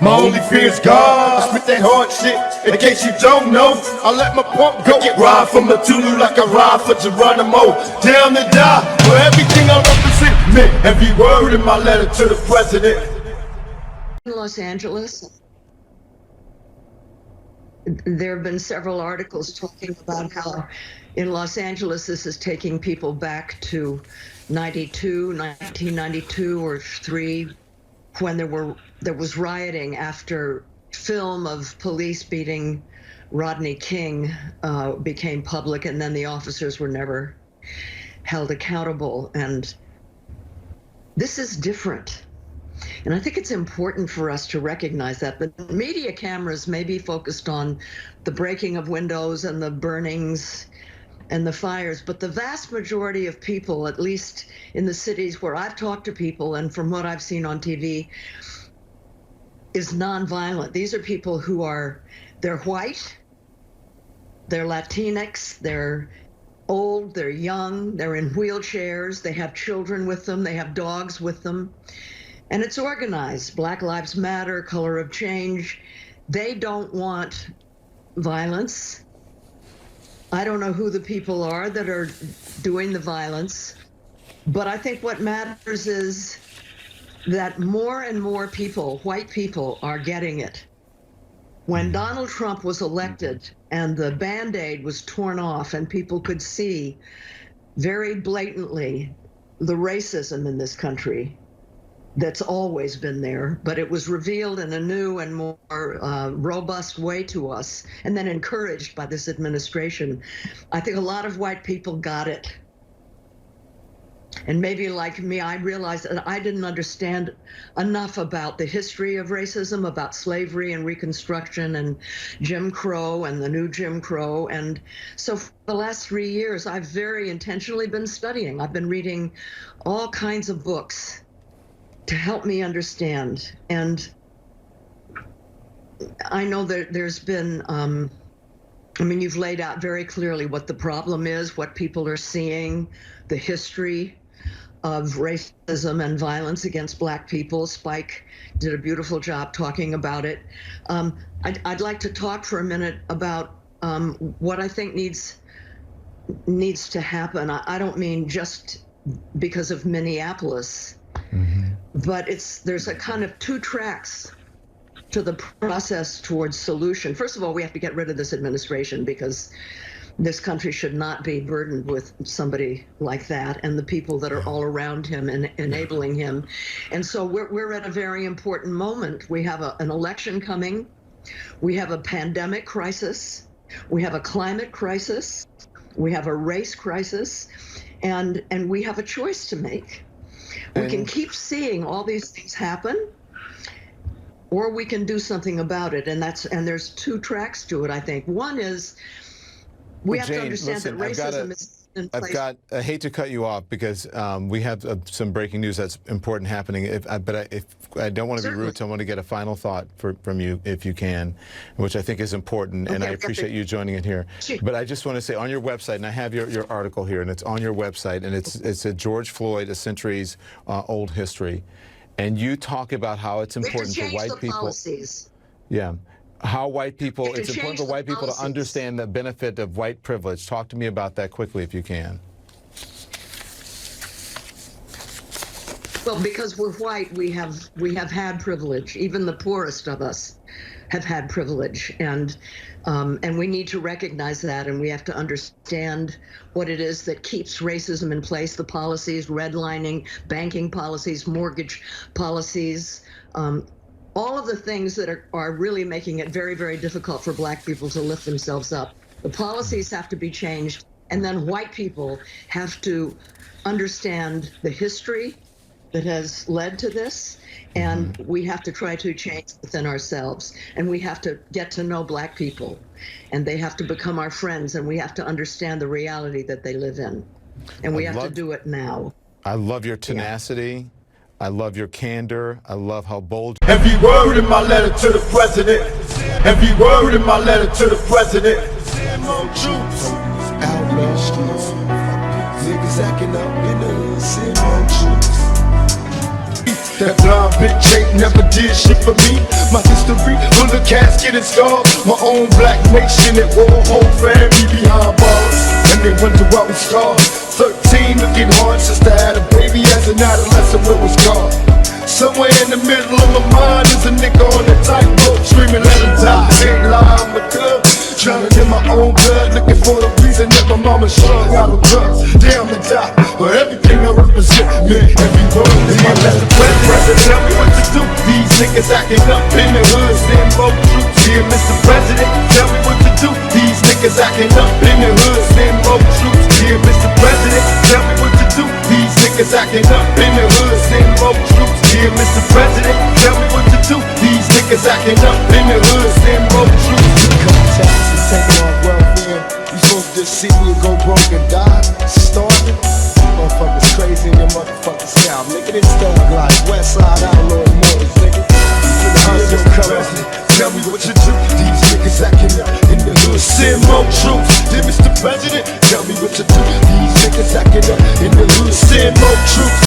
My only fear is God. I spit that hard shit. In case you don't know, I let my pump go. Ride from the Tulu like I ride for Geronimo. Down to die for everything I represent. Man, every word in my letter to the president. In Los Angeles, there have been several articles talking about how in Los Angeles this is taking people back to 1992 or 3, when there was rioting after film of police beating Rodney King became public, and then the officers were never held accountable. And this is different. And I think it's important for us to recognize that. The media cameras may be focused on the breaking of windows and the burnings and the fires, but the vast majority of people, at least in the cities where I've talked to people and from what I've seen on TV, is nonviolent. These are people who they're white, they're Latinx, they're old, they're young, they're in wheelchairs, they have children with them, they have dogs with them. And it's organized. Black Lives Matter, Color of Change. They don't want violence. I don't know who the people are that are doing the violence, but I think what matters is that more and more people, white people, are getting it. When Donald Trump was elected and the Band-Aid was torn off and people could see very blatantly the racism in this country, that's always been there, but it was revealed in a new and more robust way to us, and then encouraged by this administration. I think a lot of white people got it. And maybe like me, I realized that I didn't understand enough about the history of racism, about slavery and Reconstruction and Jim Crow and the new Jim Crow. And so for the last 3 years, I've very intentionally been studying. I've been reading all kinds of books to help me understand. And I know that there's been, you've laid out very clearly what the problem is, what people are seeing, the history of racism and violence against Black people. Spike did a beautiful job talking about it. I'd like to talk for a minute about what I think needs to happen. I don't mean just because of Minneapolis, but there's a kind of 2 tracks to the process towards solution. First of all, we have to get rid of this administration, because this country should not be burdened with somebody like that and the people that are all around him and enabling him. And so we're at a very important moment. We have an election coming. We have a pandemic crisis. We have a climate crisis. We have a race crisis. And we have a choice to make. We can keep seeing all these things happen, or we can do something about it. And there's 2 tracks to it, I think. One is we have to understand that racism is in place. I hate to cut you off, because we have some breaking news that's important happening. But if I don't want to be rude, so I want to get a final thought from you, if you can, which I think is important, and I appreciate you joining in here. Sure. But I just want to say, on your website, and I have your article here, and it's on your website, and it's a George Floyd, a centuries old history, and you talk about how it's important for white people. Policies. Yeah. How white people, it's important for white people to understand the benefit of white privilege. Talk to me about that quickly, if you can. Well, because we're white, we have had privilege. Even the poorest of us have had privilege, and we need to recognize that, and we have to understand what it is that keeps racism in place, the policies, redlining, banking policies, mortgage policies, all of the things that are really making it very, very difficult for Black people to lift themselves up. The policies have to be changed, and then white people have to understand the history that has led to this, and we have to try to change within ourselves, and we have to get to know Black people, and they have to become our friends, and we have to understand the reality that they live in, and we have to do it now. I love your tenacity. Yeah. I love your candor. I love how bold. Every word in my letter to the president. Every word in my letter to the president. Outlaw streets. Niggas acting up in the hood. That blonde bitch ain't never did shit for me. My casket and scars. My own black nation at war, whole family behind bars. And they wonder why we scarred. 13 looking hard, sister had a baby as an adolescent where was God. Somewhere in the middle of my mind is a nigga on a tightrope, screaming let him die. Ain't lie, I'm a thug, drowning in my own blood, looking for the reason that my mama shrugged out of drugs. Damn the die, for everything I represent, man, every word is my last. The president tell me what to do. These niggas acting up in the hood, send more troops here, Mr. President. Tell me what to do. These niggas acting up in the hood, send more troops here, Mr. President. Tell me what to do. These niggas acting up in the hood, send more troops here, Mr. President. Tell me what to do. These niggas acting up in the hood, send more troops. Come taxes, taking on welfare. You supposed to just see me go broke and die, starving. Motherfuckers crazy in your motherfucking scalp. Nigga, this thug life, west side outlaw motors, nigga. Tell me what you do. These niggas acting up in the hood, send more troops. Dear Mr. President, tell me what you do. These niggas acting up in the hood, send more troops.